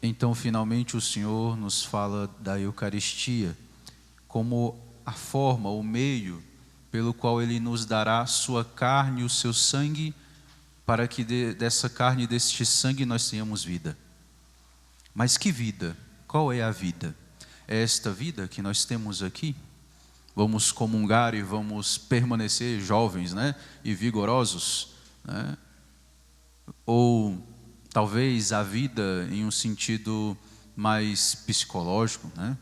Então, finalmente, o Senhor nos fala da Eucaristia como a forma, o meio pelo qual Ele nos dará a sua carne e o seu sangue, para que dessa carne e deste sangue nós tenhamos vida. Mas que vida? Qual é a vida? É esta vida que nós temos aqui? Vamos comungar e vamos permanecer jovens, né? E vigorosos, né? Ou talvez a vida em um sentido mais psicológico, né?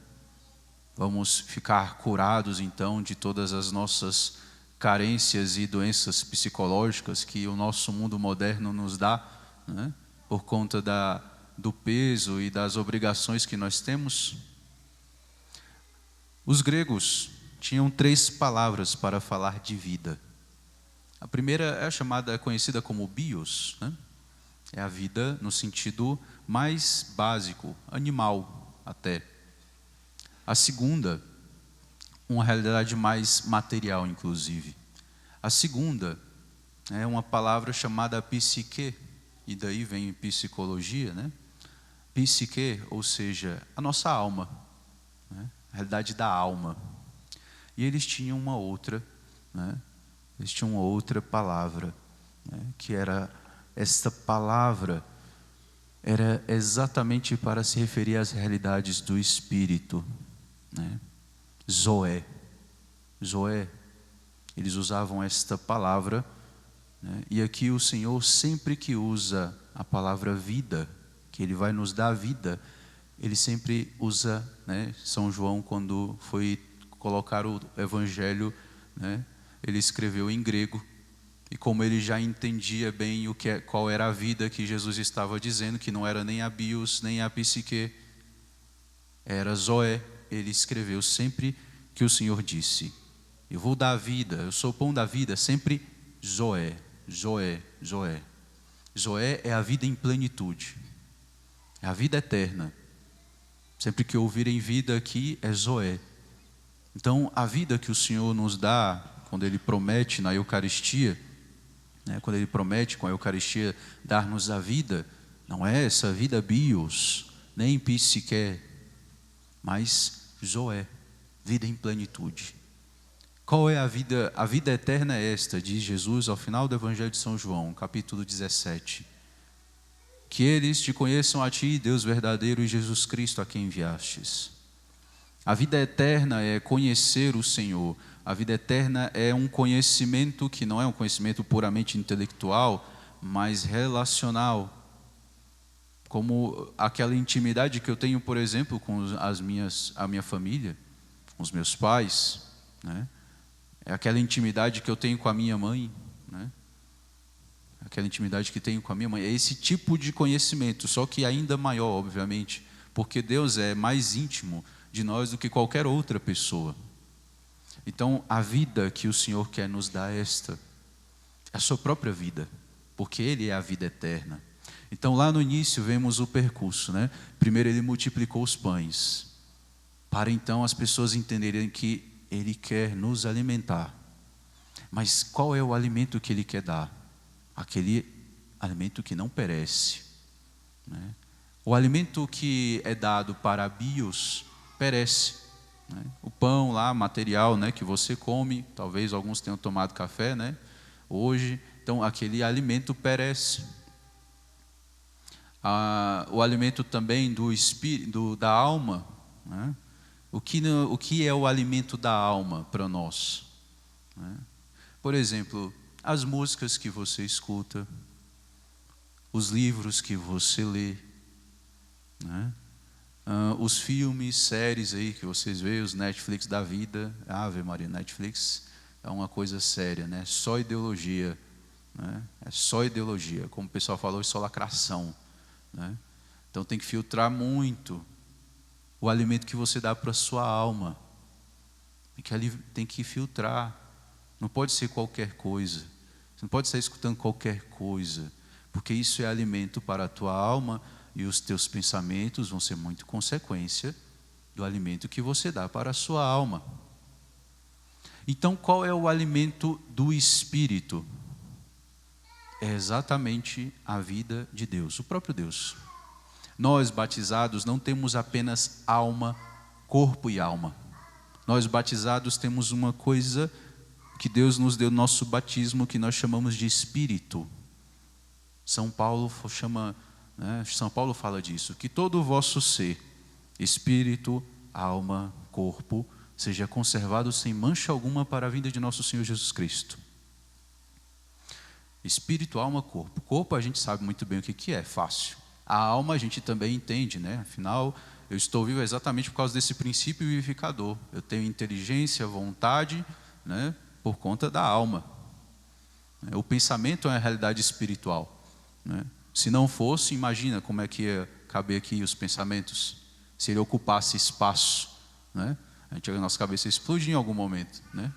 Vamos ficar curados então de todas as nossas carências e doenças psicológicas que o nosso mundo moderno nos dá, né? Por conta do peso e das obrigações que nós temos. Os gregos tinham 3 palavras para falar de vida. A primeira é conhecida como bios, né? É a vida no sentido mais básico, animal até. A segunda, uma realidade mais material, inclusive. A segunda é uma palavra chamada psique, e daí vem psicologia, né? Psique, ou seja, a nossa alma, né? A realidade da alma. E eles tinham uma outra, né? Eles tinham uma outra palavra, né? Que era esta palavra, era exatamente para se referir às realidades do Espírito, né? Zoé. Zoé. Eles usavam esta palavra, né? E aqui o Senhor, sempre que usa a palavra vida, que Ele vai nos dar vida, Ele sempre usa, né? São João, quando foi colocar o Evangelho, né? Ele escreveu em grego, e como ele já entendia bem qual era a vida que Jesus estava dizendo, que não era nem a bios, nem a psique, era zoé, ele escreveu sempre que o Senhor disse: eu vou dar a vida, eu sou o pão da vida, sempre zoé, zoé, zoé. Zoé é a vida em plenitude, é a vida eterna. Sempre que ouvirem vida aqui, é zoé. Então, a vida que o Senhor nos dá, quando Ele promete na Eucaristia, né, quando Ele promete com a Eucaristia dar-nos a vida, não é essa vida bios, nem psique, mas zoé, vida em plenitude. Qual é a vida? A vida eterna é esta, diz Jesus ao final do Evangelho de São João, capítulo 17. Que eles te conheçam a ti, Deus verdadeiro, e Jesus Cristo a quem enviastes. A vida eterna é conhecer o Senhor. A vida eterna é um conhecimento que não é um conhecimento puramente intelectual, mas relacional. Como aquela intimidade que eu tenho, por exemplo, com a minha família, com os meus pais, né? É aquela intimidade que eu tenho com a minha mãe, né? Aquela intimidade que tenho com a minha mãe. É esse tipo de conhecimento, só que ainda maior, obviamente, porque Deus é mais íntimo de nós do que qualquer outra pessoa. Então, a vida que o Senhor quer nos dar é esta, é a sua própria vida, porque Ele é a vida eterna. Então, lá no início, vemos o percurso, né? Primeiro Ele multiplicou os pães, para então as pessoas entenderem que Ele quer nos alimentar. Mas qual é o alimento que Ele quer dar? Aquele alimento que não perece, né? O alimento que é dado para bios perece, né? O pão lá, material, né, que você come, talvez alguns tenham tomado café, né, hoje, então aquele alimento perece. O alimento também do espírito, da alma, né? O que é o alimento da alma para nós, né? Por exemplo, as músicas que você escuta, os livros que você lê, né? Os filmes, séries aí que vocês veem, os Netflix da vida. Ave Maria, Netflix é uma coisa séria, né? Só ideologia, né? É só ideologia, como o pessoal falou, é só lacração, né? Então tem que filtrar muito o alimento que você dá para a sua alma. Tem que filtrar. Não pode ser qualquer coisa. Você não pode estar escutando qualquer coisa, porque isso é alimento para a tua alma, e os teus pensamentos vão ser muito consequência do alimento que você dá para a sua alma. Então, qual é o alimento do Espírito? É exatamente a vida de Deus, o próprio Deus. Nós, batizados, não temos apenas alma, corpo e alma. Nós, batizados, temos uma coisa que Deus nos deu no nosso batismo, que nós chamamos de espírito. São Paulo fala disso, que todo o vosso ser, espírito, alma, corpo, seja conservado sem mancha alguma para a vinda de nosso Senhor Jesus Cristo. Espírito, alma, corpo. Corpo a gente sabe muito bem o que é, fácil. A alma a gente também entende, né? Afinal, eu estou vivo exatamente por causa desse princípio vivificador. Eu tenho inteligência, vontade, né? Por conta da alma. O pensamento é uma realidade espiritual, né? Se não fosse, imagina como é que ia caber aqui os pensamentos. Se ele ocupasse espaço, né? A nossa cabeça explode em algum momento, né?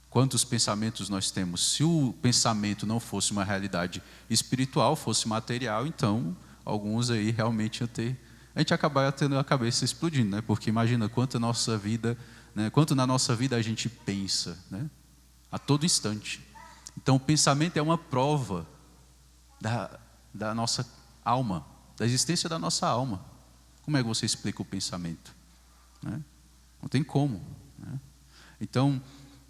Quantos pensamentos nós temos? Se o pensamento não fosse uma realidade espiritual, fosse material, então alguns aí realmente iam ter. A gente acabaria tendo a cabeça explodindo, né? Porque imagina quanto na nossa vida a gente pensa, né? A todo instante. Então o pensamento é uma prova da nossa alma, da existência da nossa alma. Como é que você explica o pensamento, né? Não tem como, né? Então,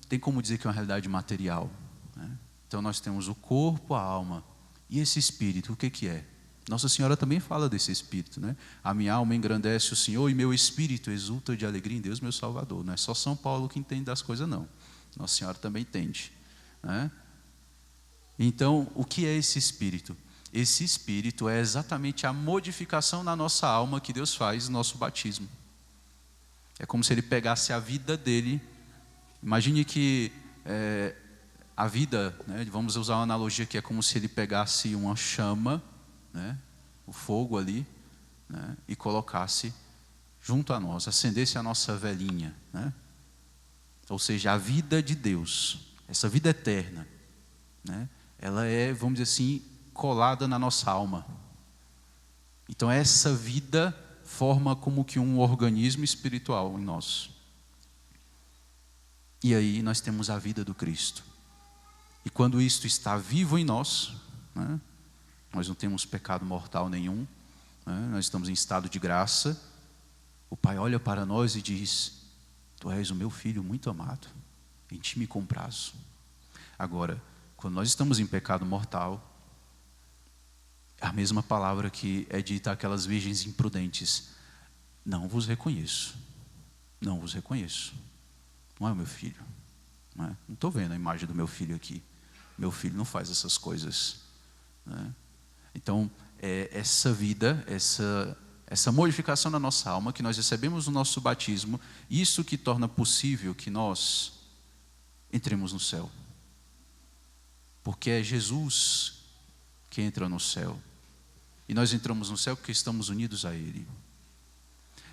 tem como dizer que é uma realidade material, né? Então, nós temos o corpo, a alma e esse espírito, o que é? Nossa Senhora também fala desse espírito, né? A minha alma engrandece o Senhor e meu espírito exulta de alegria em Deus, meu Salvador. Não é só São Paulo que entende das coisas, não. Nossa Senhora também entende, né? Então, o que é esse espírito? Esse espírito é exatamente a modificação na nossa alma que Deus faz no nosso batismo. É como se ele pegasse a vida dele. Imagine que a vida, né, vamos usar uma analogia que é como se ele pegasse uma chama, né, o fogo ali, né, e colocasse junto a nós, acendesse a nossa velhinha, né? Ou seja, a vida de Deus, essa vida eterna, né, ela é, vamos dizer assim, colada na nossa alma. Então essa vida forma como que um organismo espiritual em nós. E aí nós temos a vida do Cristo. E quando isto está vivo em nós, né, nós não temos pecado mortal nenhum, né, nós estamos em estado de graça. O Pai olha para nós e diz: tu és o meu filho muito amado, em ti me comprazo. Agora, quando nós estamos em pecado mortal, a mesma palavra que é dita àquelas virgens imprudentes: não vos reconheço, não vos reconheço, não é o meu filho, não estou vendo a imagem do meu filho aqui, meu filho não faz essas coisas, né? Então, essa vida, essa modificação na nossa alma que nós recebemos no nosso batismo, isso que torna possível que nós entremos no céu, porque é Jesus que entra no céu, e nós entramos no céu porque estamos unidos a Ele.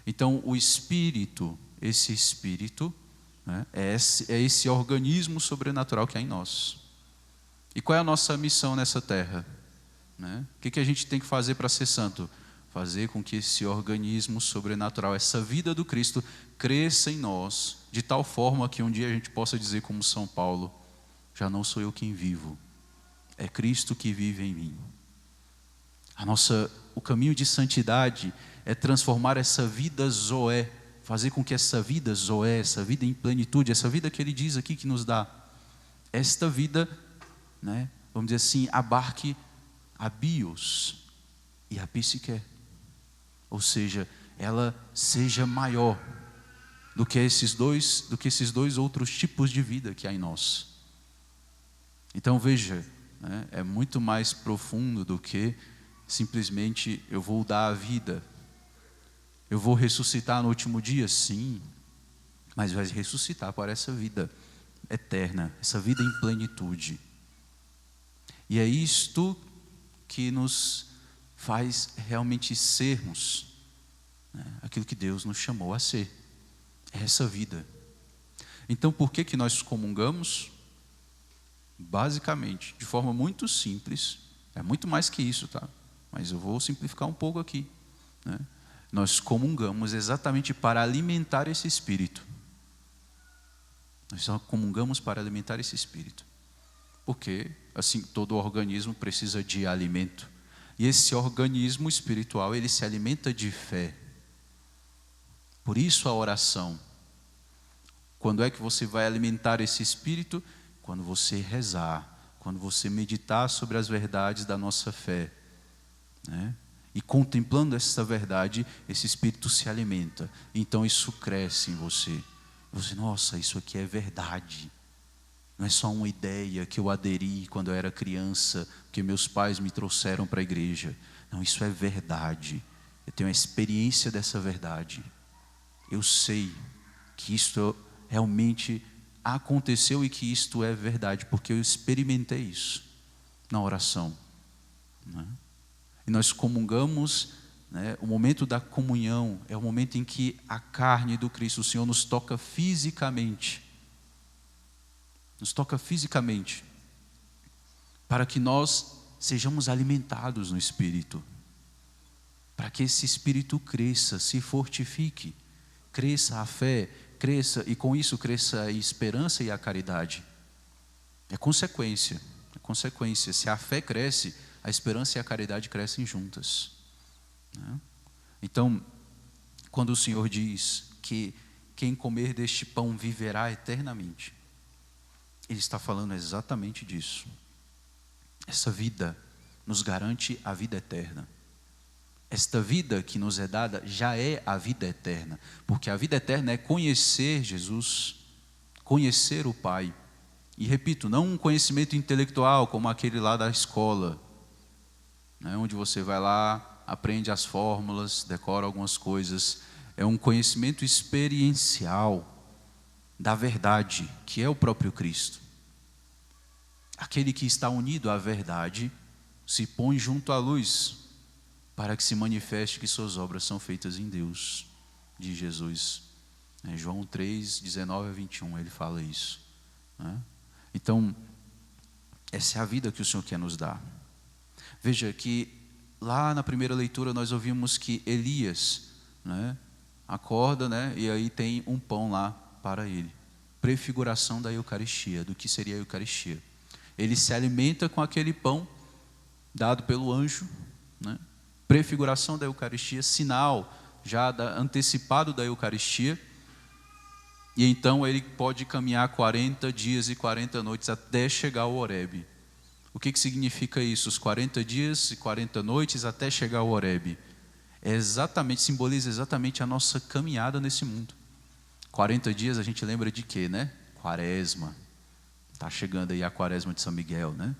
Então o Espírito, esse Espírito, né, é esse organismo sobrenatural que há em nós. E qual é a nossa missão nessa terra, né? O que a gente tem que fazer para ser santo? Fazer com que esse organismo sobrenatural, essa vida do Cristo, cresça em nós, de tal forma que um dia a gente possa dizer como São Paulo: já não sou eu quem vivo, é Cristo que vive em mim. O caminho de santidade é transformar essa vida Zoé, fazer com que essa vida Zoé, essa vida em plenitude, essa vida que Ele diz aqui que nos dá, esta vida, né, vamos dizer assim, abarque a bios e a psique. Ou seja, ela seja maior do que esses dois outros tipos de vida que há em nós. Então veja, né, é muito mais profundo do que simplesmente eu vou dar a vida. Eu vou ressuscitar no último dia? Sim, mas vai ressuscitar para essa vida eterna, essa vida em plenitude. E é isto que nos faz realmente sermos, né, aquilo que Deus nos chamou a ser, é essa vida. Então por que nós comungamos? Basicamente, de forma muito simples, é muito mais que isso, tá? Mas eu vou simplificar um pouco aqui, né? Nós comungamos exatamente para alimentar esse espírito. Nós só comungamos para alimentar esse espírito. Porque, assim, todo organismo precisa de alimento. E esse organismo espiritual, ele se alimenta de fé. Por isso a oração. Quando é que você vai alimentar esse espírito? Quando você rezar, quando você meditar sobre as verdades da nossa fé, né? E contemplando essa verdade, esse espírito se alimenta. Então isso cresce em você. Você, nossa, isso aqui é verdade. Não é só uma ideia que eu aderi quando eu era criança, que meus pais me trouxeram para a igreja. Não, isso é verdade. Eu tenho a experiência dessa verdade. Eu sei que isto realmente aconteceu e que isto é verdade, porque eu experimentei isso na oração, né? E nós comungamos, né? O momento da comunhão é o momento em que a carne do Cristo, o Senhor, nos toca fisicamente. Nos toca fisicamente, para que nós sejamos alimentados no Espírito, para que esse Espírito cresça, se fortifique, cresça a fé, cresça, e com isso cresça a esperança e a caridade. É consequência. Se a fé cresce, a esperança e a caridade crescem juntas, né? Então, quando o Senhor diz que quem comer deste pão viverá eternamente, Ele está falando exatamente disso. Essa vida nos garante a vida eterna. Esta vida que nos é dada já é a vida eterna, porque a vida eterna é conhecer Jesus, conhecer o Pai. E repito, não um conhecimento intelectual como aquele lá da escola, né, onde você vai lá, aprende as fórmulas, decora algumas coisas. É um conhecimento experiencial da verdade, que é o próprio Cristo. Aquele que está unido à verdade se põe junto à luz, para que se manifeste que suas obras são feitas em Deus, de Jesus. João 3, 19 a 21, ele fala isso, né? Então, essa é a vida que o Senhor quer nos dar. Veja que lá na primeira leitura nós ouvimos que Elias, né, acorda, né, e aí tem um pão lá para ele. Prefiguração da Eucaristia, do que seria a Eucaristia. Ele se alimenta com aquele pão dado pelo anjo, né? Prefiguração da Eucaristia, sinal já antecipado da Eucaristia. E então ele pode caminhar 40 dias e 40 noites até chegar ao Horebe. O que significa isso? Os 40 dias e 40 noites até chegar ao Horebe. Simboliza exatamente a nossa caminhada nesse mundo. 40 dias a gente lembra de quê, né? Quaresma. Está chegando aí a quaresma de São Miguel, né?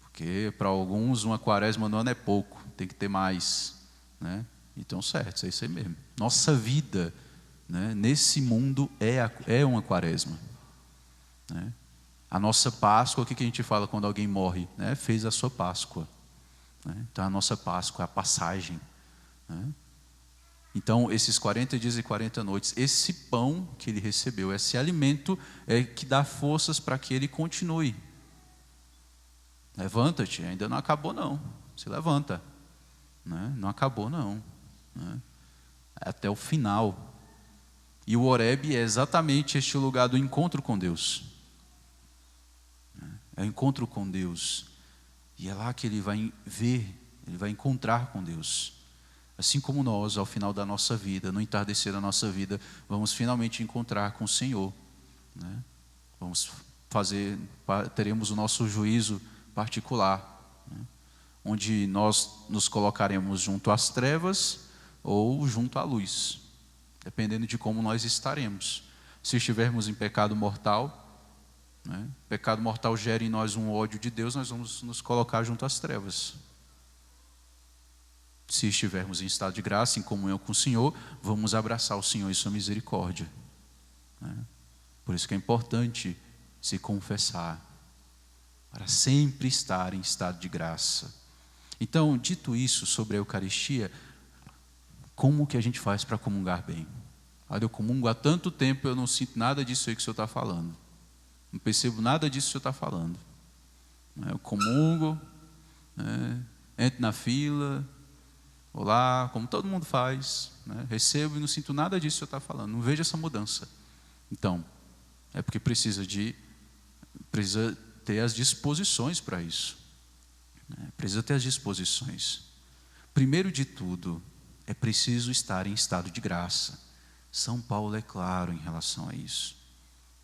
Porque para alguns uma quaresma no ano é pouco, tem que ter mais, né? Então certo, é isso aí mesmo. Nossa vida, né, nesse mundo é uma quaresma, né? A nossa Páscoa, o que a gente fala quando alguém morre, né? Fez a sua Páscoa, né? Então a nossa Páscoa é a passagem, né? Então esses 40 dias e 40 noites, esse pão que ele recebeu, esse alimento é que dá forças para que ele continue. Levanta-te, ainda não acabou não, se levanta, né? Não acabou não, né? Até o final. E o Horebe é exatamente este lugar do encontro com Deus, é o encontro com Deus, e é lá que ele vai ver, ele vai encontrar com Deus. Assim como nós, ao final da nossa vida, no entardecer da nossa vida, vamos finalmente encontrar com o Senhor, né? Teremos o nosso juízo particular, né? Onde nós nos colocaremos junto às trevas ou junto à luz, dependendo de como nós estaremos. Se estivermos em pecado mortal, né? Pecado mortal gera em nós um ódio de Deus, nós vamos nos colocar junto às trevas. Se estivermos em estado de graça, em comunhão com o Senhor, vamos abraçar o Senhor e sua misericórdia, né? Por isso que é importante se confessar, para sempre estar em estado de graça. Então, dito isso sobre a Eucaristia, como que a gente faz para comungar bem? Olha, eu comungo há tanto tempo, eu não sinto nada disso aí que o Senhor está falando. Não percebo nada disso que o Senhor está falando. Eu comungo, né? Entro na fila, vou lá, como todo mundo faz, né? Recebo e não sinto nada disso que o Senhor está falando. Não vejo essa mudança. Então, é porque precisa ter as disposições para isso, né? Precisa ter as disposições. Primeiro de tudo, é preciso estar em estado de graça. São Paulo é claro em relação a isso.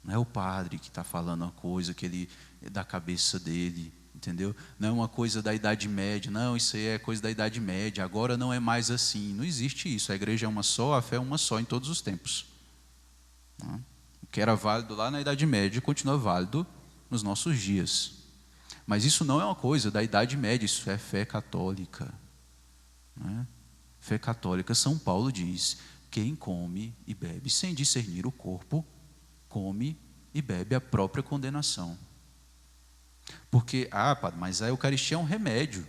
Não é o padre que está falando uma coisa que ele é da cabeça dele, entendeu? Não é uma coisa da Idade Média. Não, isso aí é coisa da Idade Média. Agora não é mais assim. Não existe isso. A igreja é uma só, a fé é uma só em todos os tempos. O que era válido lá na Idade Média continua válido nos nossos dias. Mas isso não é uma coisa da Idade Média, isso é fé católica. Fé católica, São Paulo diz: quem come e bebe sem discernir o corpo, come e bebe a própria condenação. Porque, padre, mas a Eucaristia é um remédio.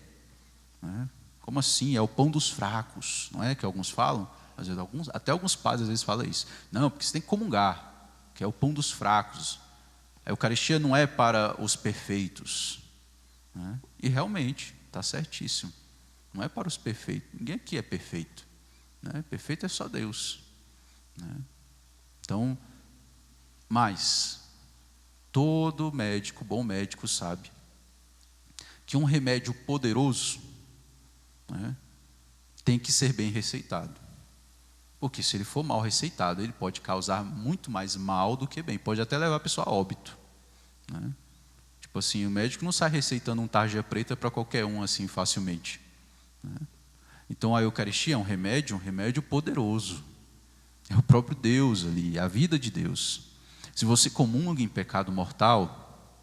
Como assim? É o pão dos fracos, não é que alguns falam? Às vezes, até alguns padres às vezes falam isso. Não, porque você tem que comungar, que é o pão dos fracos. A Eucaristia não é para os perfeitos. E realmente, está certíssimo. Não é para os perfeitos. Ninguém aqui é perfeito. Perfeito é só Deus. Então, mas todo médico, bom médico, sabe que um remédio poderoso tem que ser bem receitado. Porque se ele for mal receitado, ele pode causar muito mais mal do que bem. Pode até levar a pessoa a óbito. Tipo assim, o médico não sai receitando um tarja preta para qualquer um assim facilmente. Então a Eucaristia é um remédio poderoso. É o próprio Deus ali, a vida de Deus. Se você comunga em pecado mortal,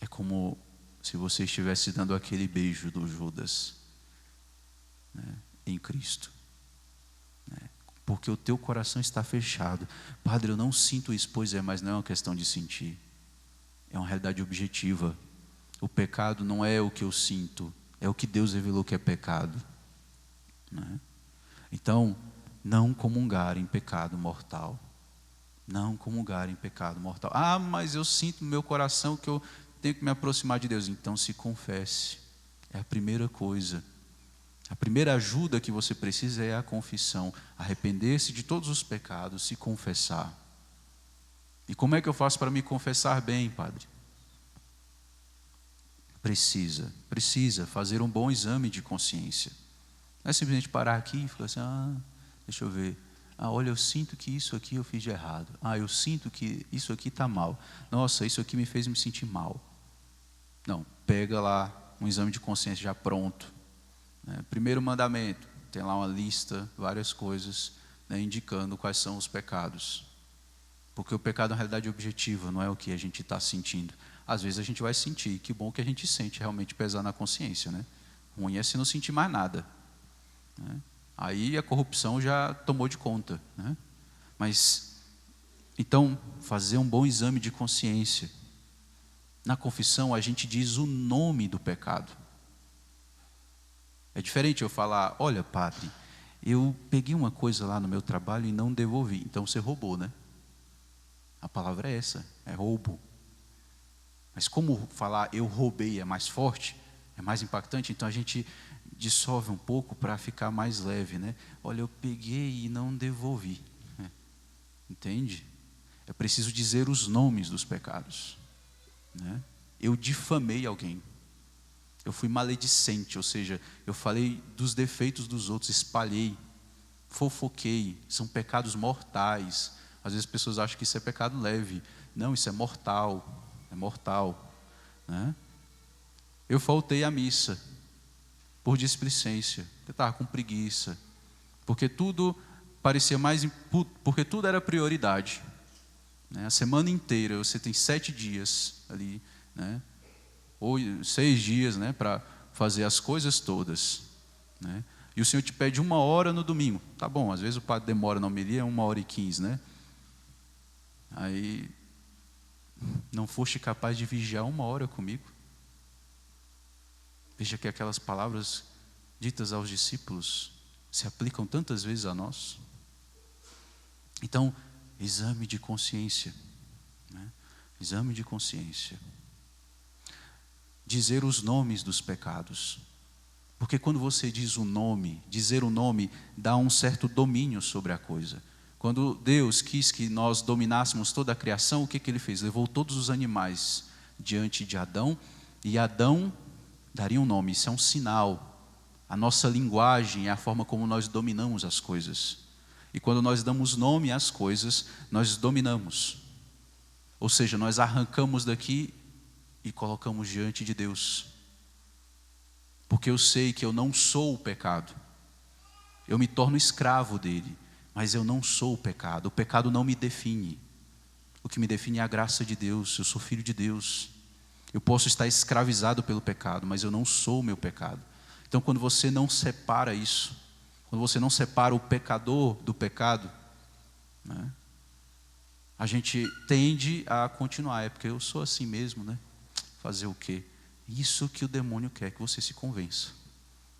é como se você estivesse dando aquele beijo do Judas, em Cristo. Porque o teu coração está fechado. Padre, eu não sinto isso. Pois é, mas não é uma questão de sentir. É uma realidade objetiva. O pecado não é o que eu sinto, é o que Deus revelou que é pecado. Então, não comungar em pecado mortal. Não comungar em pecado mortal. Mas eu sinto no meu coração que eu tenho que me aproximar de Deus. Então se confesse. É a primeira coisa. A primeira ajuda que você precisa é a confissão. Arrepender-se de todos os pecados, se confessar. E como é que eu faço para me confessar bem, padre? Precisa fazer um bom exame de consciência. Não é simplesmente parar aqui e falar assim, deixa eu ver. Olha, eu sinto que isso aqui eu fiz de errado. Eu sinto que isso aqui está mal. Nossa, isso aqui me fez me sentir mal. Não, pega lá um exame de consciência já pronto. Primeiro mandamento, tem lá uma lista, várias coisas, indicando quais são os pecados. Porque o pecado é uma realidade objetiva, não é o que a gente está sentindo. Às vezes a gente vai sentir, que bom que a gente sente realmente pesar na consciência. Ruim é se não sentir mais nada. Aí a corrupção já tomou de conta. Mas, então, fazer um bom exame de consciência. Na confissão a gente diz o nome do pecado. É diferente eu falar, olha padre, eu peguei uma coisa lá no meu trabalho e não devolvi. Então você roubou, A palavra é essa, é roubo. Mas como falar eu roubei é mais forte, é mais impactante, então a gente dissolve um pouco para ficar mais leve, Olha, eu peguei e não devolvi. Entende? É preciso dizer os nomes dos pecados. Eu difamei alguém. Eu fui maledicente, ou seja, eu falei dos defeitos dos outros, espalhei, fofoquei. São pecados mortais. Às vezes as pessoas acham que isso é pecado leve. Não, isso é mortal. É mortal. Eu faltei à missa por displicência. Eu estava com preguiça. Porque tudo parecia porque tudo era prioridade. A semana inteira, você tem 7 dias ali, ou 6 dias, para fazer as coisas todas, E o Senhor te pede 1 hora no domingo. Tá bom, às vezes o padre demora na homilia, 1h15, Aí, não foste capaz de vigiar 1 hora comigo? Veja que aquelas palavras ditas aos discípulos se aplicam tantas vezes a nós. Então, exame de consciência. Exame de consciência. Dizer os nomes dos pecados. Porque quando você diz o nome, dizer o nome dá um certo domínio sobre a coisa. Quando Deus quis que nós dominássemos toda a criação, o que Ele fez? Levou todos os animais diante de Adão, e Adão daria um nome. Isso é um sinal A nossa linguagem é a forma como nós dominamos as coisas. E quando nós damos nome às coisas, nós dominamos. Ou seja, nós arrancamos daqui e colocamos diante de Deus. Porque eu sei que eu não sou o pecado. Eu me torno escravo dele, mas eu não sou o pecado. O pecado não me define. O que me define é a graça de Deus. Eu sou filho de Deus. Eu posso estar escravizado pelo pecado, mas eu não sou o meu pecado. Então, quando você não separa isso, quando você não separa o pecador do pecado, né, a gente tende a continuar. É porque eu sou assim mesmo, né? Fazer o quê? Isso que o demônio quer que você se convença.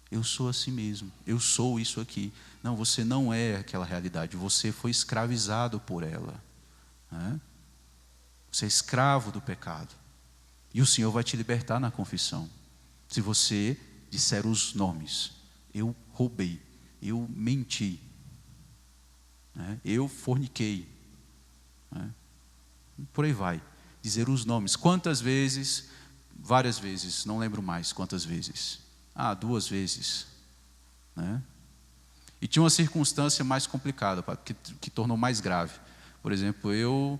Eu sou assim mesmo, eu sou isso aqui. Não, você não é aquela realidade, você foi escravizado por ela, né? Você é escravo do pecado. E o Senhor vai te libertar na confissão. Se você disser os nomes: eu roubei, eu menti, né? Eu forniquei, né? Por aí vai. Dizer os nomes. Quantas vezes? Várias vezes, não lembro mais quantas vezes. 2 vezes, né? E tinha uma circunstância mais complicada, que tornou mais grave. Por exemplo, eu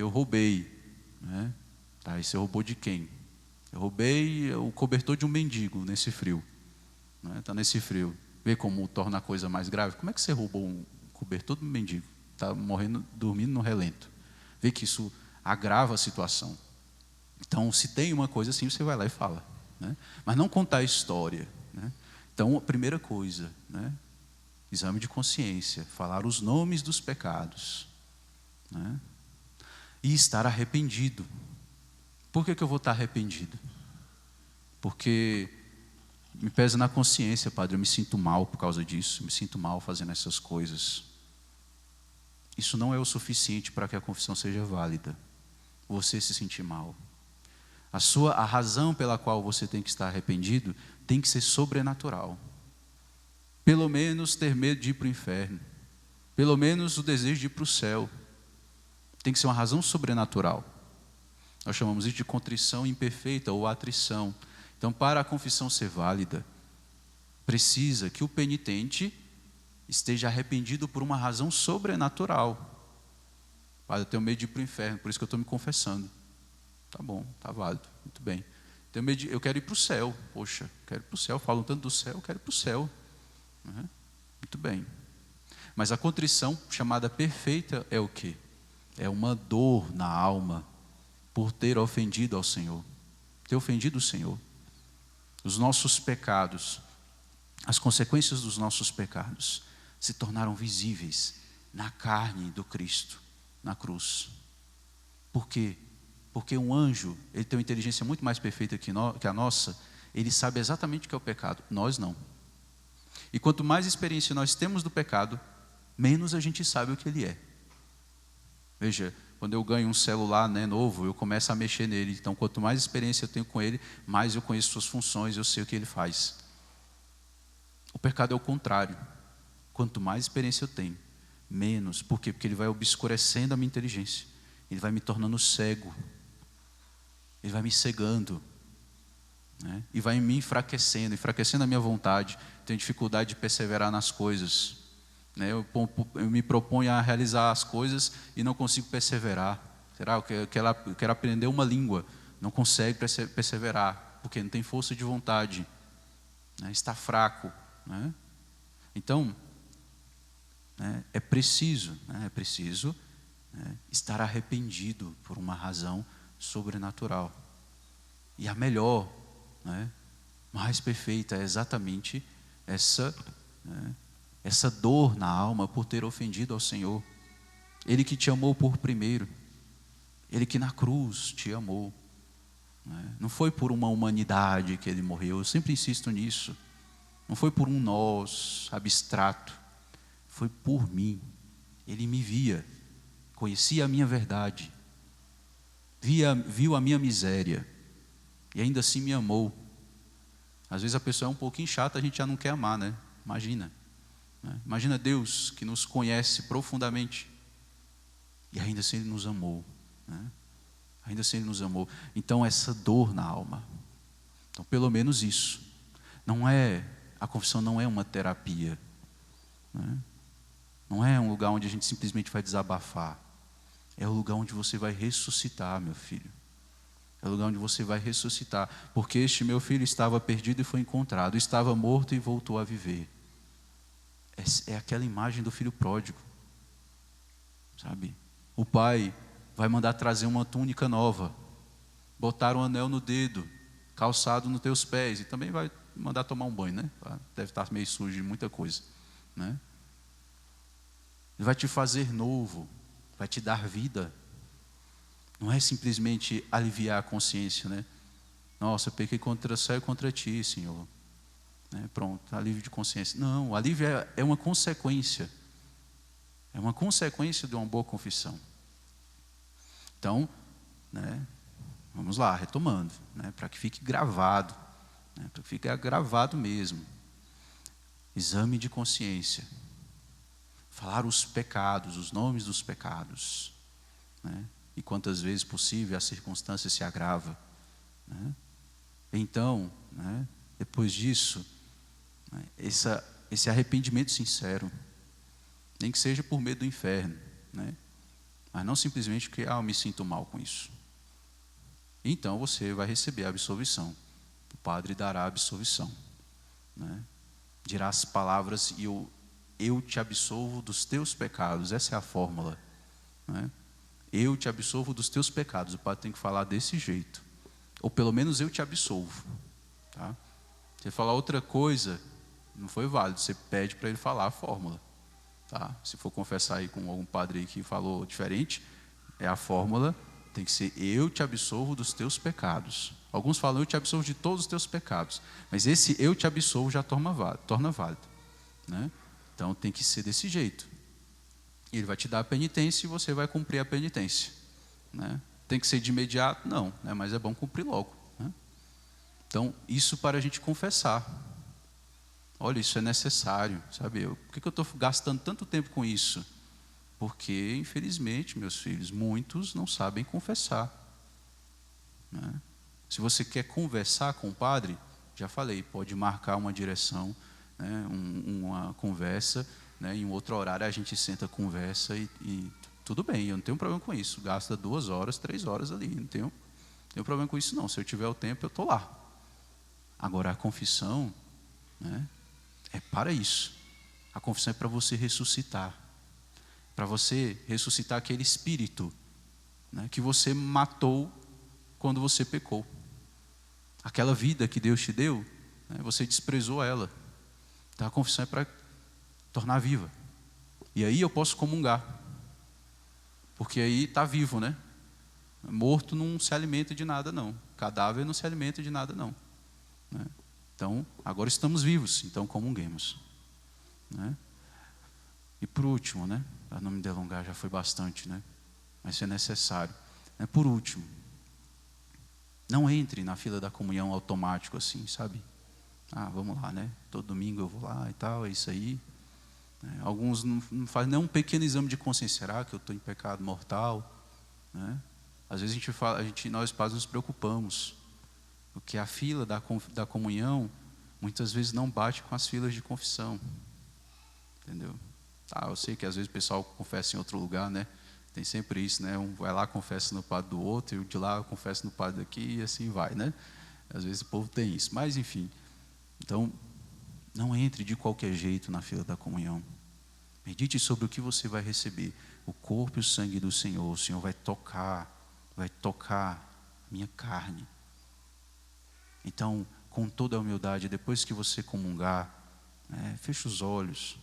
roubei, né? Tá, e você roubou de quem? Eu roubei o cobertor de um mendigo nesse frio, né? Tá nesse frio. Vê como torna a coisa mais grave? Como é que você roubou um cobertor de um mendigo? Está morrendo, dormindo no relento. Vê que isso agrava a situação. Então, se tem uma coisa assim, você vai lá e fala, né? Mas não contar a história, né? Então, a primeira coisa, né? Exame de consciência, falar os nomes dos pecados, né? E estar arrependido. Por que eu vou estar arrependido? Porque me pesa na consciência, Padre, eu me sinto mal por causa disso, me sinto mal fazendo essas coisas. Isso não é o suficiente para que a confissão seja válida. Você se sentir mal. A razão pela qual você tem que estar arrependido tem que ser sobrenatural. Pelo menos ter medo de ir para o inferno. Pelo menos o desejo de ir para o céu. Tem que ser uma razão sobrenatural. Nós chamamos isso de contrição imperfeita ou atrição. Então, para a confissão ser válida, precisa que o penitente esteja arrependido por uma razão sobrenatural. Padre, eu tenho medo de ir para o inferno, por isso que eu estou me confessando. Tá bom, tá válido, muito bem. Eu quero ir para o céu, poxa, quero ir para o céu, falam tanto do céu, eu quero ir para o céu. Uhum. Muito bem. Mas a contrição chamada perfeita é o quê? É uma dor na alma por ter ofendido ao Senhor. Ter ofendido o Senhor. Os nossos pecados, as consequências dos nossos pecados se tornaram visíveis na carne do Cristo, na cruz. Por quê? Porque um anjo, ele tem uma inteligência muito mais perfeita que a nossa, ele sabe exatamente o que é o pecado, nós não. E quanto mais experiência nós temos do pecado, menos a gente sabe o que ele é. Veja, quando eu ganho um celular, né, novo, eu começo a mexer nele. Então, quanto mais experiência eu tenho com ele, mais eu conheço suas funções, eu sei o que ele faz. O pecado é o contrário. Quanto mais experiência eu tenho, menos. Por quê? Porque ele vai obscurecendo a minha inteligência. Ele vai me tornando cego. Ele vai me cegando, né? E vai me enfraquecendo a minha vontade. Tenho dificuldade de perseverar nas coisas, né? Eu me proponho a realizar as coisas e não consigo perseverar. Será? Eu quero aprender uma língua, não consegue perseverar, porque não tem força de vontade, né? Está fraco, né? Então, né, é preciso, né, estar arrependido por uma razão sobrenatural. E a melhor, né, mais perfeita é exatamente essa, né, essa dor na alma por ter ofendido ao Senhor. Ele que te amou por primeiro, Ele que na cruz te amou, né? Não foi por uma humanidade que Ele morreu, eu sempre insisto nisso. Não foi por um nós abstrato, foi por mim. Ele me via, conhecia a minha verdade, viu a minha miséria e ainda assim me amou. Às vezes a pessoa é um pouquinho chata, a gente já não quer amar, né? Imagina, né? Imagina Deus que nos conhece profundamente e ainda assim Ele nos amou, né? Ainda assim Ele nos amou. Então essa dor na alma, então pelo menos isso, não é A confissão não é uma terapia, né? Não é um lugar onde a gente simplesmente vai desabafar. É o lugar onde você vai ressuscitar, meu filho. É o lugar onde você vai ressuscitar. Porque este meu filho estava perdido e foi encontrado. Estava morto e voltou a viver. É aquela imagem do filho pródigo. Sabe? O pai vai mandar trazer uma túnica nova. Botar um anel no dedo. Calçado nos teus pés. E também vai mandar tomar um banho, né? Deve estar meio sujo de muita coisa, né? Ele vai te fazer novo. Vai te dar vida. Não é simplesmente aliviar a consciência, né? Nossa, eu pequei contra o céu e contra ti, Senhor. Né? Pronto, alívio de consciência. Não, o alívio é uma consequência. É uma consequência de uma boa confissão. Então, né, vamos lá, retomando, né, para que fique gravado, né, para que fique gravado mesmo. Exame de consciência. Falar os pecados, os nomes dos pecados, né? E quantas vezes possível a circunstância se agrava, né? Então, né, depois disso, né, esse arrependimento sincero, nem que seja por medo do inferno, né? Mas não simplesmente porque eu me sinto mal com isso. Então você vai receber a absolvição. O padre dará a absolvição, né? Dirá as palavras e eu te absolvo dos teus pecados. Essa é a fórmula, né? Eu te absolvo dos teus pecados. O padre tem que falar desse jeito. Ou pelo menos eu te absolvo, tá? Se ele falar outra coisa, não foi válido. Você pede para ele falar a fórmula, tá? Se for confessar aí com algum padre aí que falou diferente, é a fórmula, tem que ser eu te absolvo dos teus pecados. Alguns falam eu te absolvo de todos os teus pecados. Mas esse eu te absolvo já torna válido, né? Então tem que ser desse jeito. Ele vai te dar a penitência e você vai cumprir a penitência, né? Tem que ser de imediato? Não, né? Mas é bom cumprir logo, né? Então, isso para a gente confessar. Olha, isso é necessário, sabe? Por que eu estou gastando tanto tempo com isso? Porque, infelizmente, meus filhos, muitos não sabem confessar, né? Se você quer conversar com o padre, já falei, pode marcar uma direção, né? Uma conversa, né? Em um outro horário a gente senta, conversa e tudo bem, eu não tenho problema com isso. Gasta 2 horas, 3 horas ali, não tenho problema com isso não. Se eu tiver o tempo, eu estou lá. Agora a confissão, né, é para isso. A confissão é para você ressuscitar. Para você ressuscitar aquele espírito, né, que você matou quando você pecou. Aquela vida que Deus te deu, né, você desprezou ela. Então a confissão é para tornar viva. E aí eu posso comungar. Porque aí está vivo, né? Morto não se alimenta de nada, não. Cadáver não se alimenta de nada, não, né? Então, agora estamos vivos, então comunguemos, né? E por último, né? Para não me delongar, já foi bastante, né? Mas isso é necessário. Por último, não entre na fila da comunhão automático assim, sabe? Vamos lá, né? Todo domingo eu vou lá e tal, é isso aí. Alguns não fazem nem um pequeno exame de consciência. Será que eu estou em pecado mortal, né? Às vezes nós padres nos preocupamos, porque a fila da comunhão muitas vezes não bate com as filas de confissão, entendeu? Eu sei que às vezes o pessoal confessa em outro lugar, né? Tem sempre isso, né? Um vai lá, confessa no padre do outro, e o de lá confessa no padre daqui, e assim vai, né? Às vezes o povo tem isso, mas enfim. Então, não entre de qualquer jeito na fila da comunhão. Medite sobre o que você vai receber. O corpo e o sangue do Senhor. O Senhor vai tocar minha carne. Então, com toda a humildade, depois que você comungar, feche os olhos.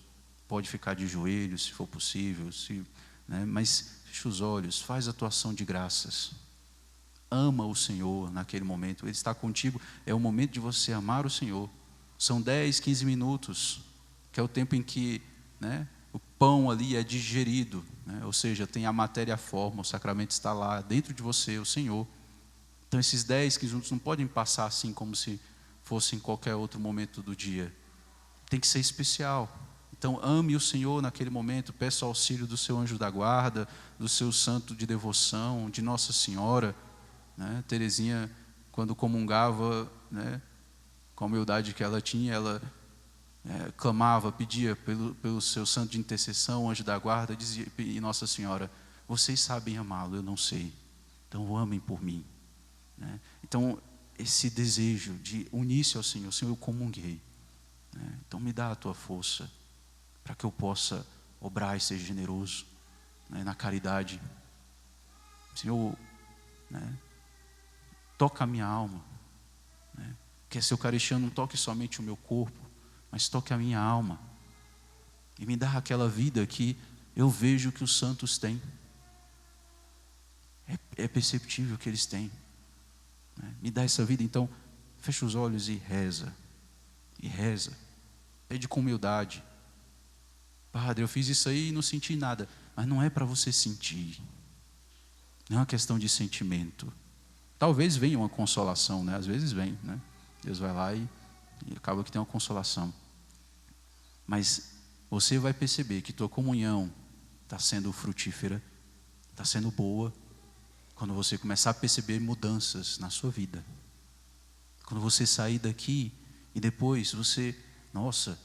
Pode ficar de joelhos, se for possível, né, mas feche os olhos, faz a tua ação de graças. Ama o Senhor naquele momento. Ele está contigo. É o momento de você amar o Senhor. São 10, 15 minutos, que é o tempo em que, né, o pão ali é digerido, né, ou seja, tem a matéria forma, o sacramento está lá, dentro de você, o Senhor. Então esses 10, 15 minutos não podem passar assim como se fosse em qualquer outro momento do dia. Tem que ser especial. Então ame o Senhor naquele momento, peça o auxílio do seu anjo da guarda, do seu santo de devoção, de Nossa Senhora, né? Teresinha, quando comungava, né, com a humildade que ela tinha, ela clamava, pedia pelo seu santo de intercessão, anjo da guarda, dizia, e Nossa Senhora, vocês sabem amá-lo, eu não sei, então amem por mim, né? Então, esse desejo de unir-se ao Senhor, Senhor, eu comunguei, né? Então me dá a tua força, para que eu possa obrar e ser generoso, né, na caridade. Senhor, né, toca a minha alma, né? Que essa Eucaristia não toque somente o meu corpo, mas toque a minha alma. E me dá aquela vida que eu vejo que os santos têm. É perceptível que eles têm, né? Me dá essa vida, então fecha os olhos e reza. E reza. Pede com humildade. Padre, eu fiz isso aí e não senti nada. Mas não é para você sentir. Não é uma questão de sentimento. Talvez venha uma consolação, né? Às vezes vem, né? Deus vai lá e acaba que tem uma consolação. Mas você vai perceber que tua comunhão está sendo frutífera, está sendo boa, quando você começar a perceber mudanças na sua vida. Quando você sair daqui e depois você, nossa,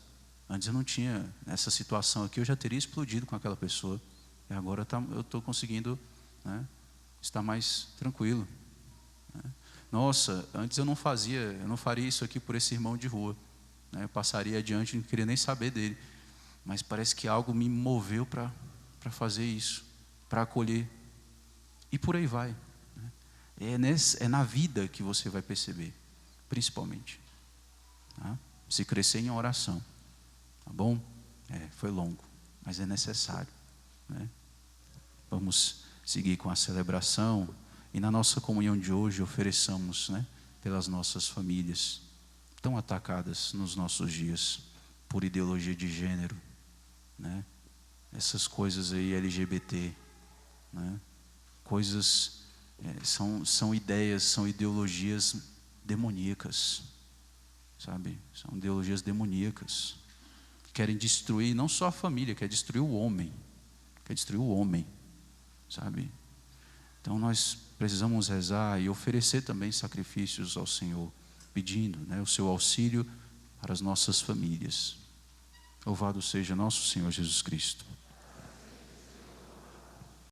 antes eu não tinha essa situação aqui, eu já teria explodido com aquela pessoa. E agora eu estou conseguindo, né, estar mais tranquilo, né? Nossa, antes eu não faria isso aqui por esse irmão de rua, né? Eu passaria adiante, não queria nem saber dele. Mas parece que algo me moveu para fazer isso, para acolher. E por aí vai, né? É na vida que você vai perceber, principalmente, tá? Se crescer em oração, tá bom? Foi longo, mas é necessário, né? Vamos seguir com a celebração e na nossa comunhão de hoje ofereçamos, né, pelas nossas famílias tão atacadas nos nossos dias por ideologia de gênero, né? Essas coisas aí LGBT, né? Coisas, são ideias, são ideologias demoníacas, sabe? São ideologias demoníacas. Querem destruir não só a família, quer destruir o homem. Quer destruir o homem, sabe? Então nós precisamos rezar e oferecer também sacrifícios ao Senhor, pedindo, né, o seu auxílio para as nossas famílias. Louvado seja nosso Senhor Jesus Cristo.